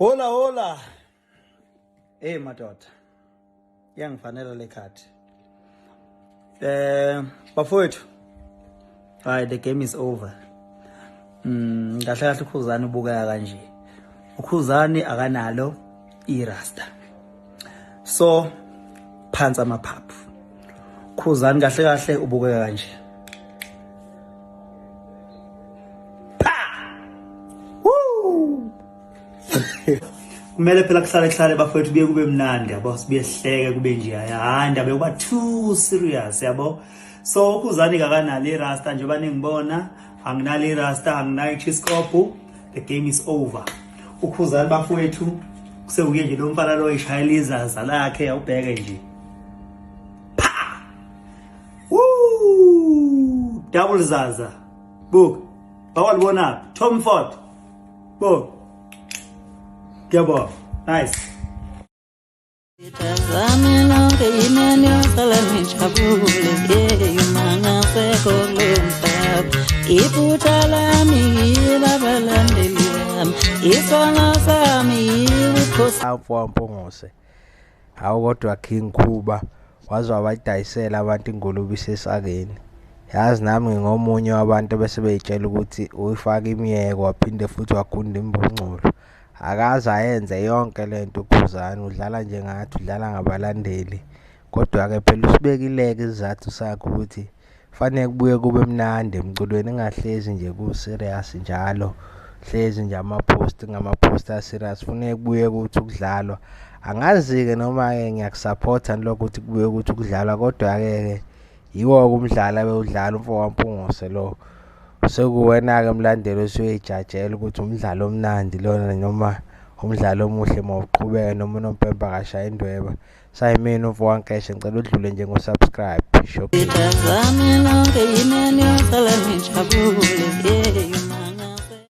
Hola hola. Hey madoda. Yangifanele le card. Bafowethu. Hayi the game is over. Kahle kahle ukhuzani ubukeka kanje. Ukhuzani akanalo iRasta. So phansi amaphaphu. Khuzani kahle kahle ubukeka kanje. Kumele phela kuhlale bafowethu kuye kube mnandi yabo, sibuye sihleke kube nje hayi indaba yokuba too serious yabo. So ukhuzani kakanalo iRasta njengoba ningibona, anginalo iRasta, anginayo ichiskopu, the game is over. Ukhuzani bafowethu kusekuye nje lo mfana lo eshayela izaza lakhe awubheke nje. Pa! Woo! Double zaza. Book. Bawalibona Tom Ford. Book. Gabo, nice. Mpongose awukodwa King Kuba waze wabadayisela abantu ingulube isesakeni. Yazi nami ngomunye wabantu bese beyitshela ukuthi uyifaka imiyeko waphinde futhi wagunda imbongculo. Akaze ayenze yonke lento ukhuzani, udlala nje ngathi udlala ngabalandeli. Kodwa ke phela usibekileke izathu sakhe ukuthi fanele kubuye kube mnandi emculweni, engahlezi nje ku serious njalo. Hlezi nje ama-post ngama-poster serious, funeka kubuye ukuthi ukudlalwa. Angazi ke noma ke ngiyakusupporta lokho ukuthi kubuye ukuthi ukudlalwa, kodwa ke yiwo umdlalo bewudlala umfokampungose lo. Sekuwena ke mlandeli usuyejajela ukuthi umdlalo omnandi lona noma umdlalo omuhle mawuqhubeka noma unompemba kashaya indweba. Sayimini umfokankeshe ngicela udlule nje ngo subscribe.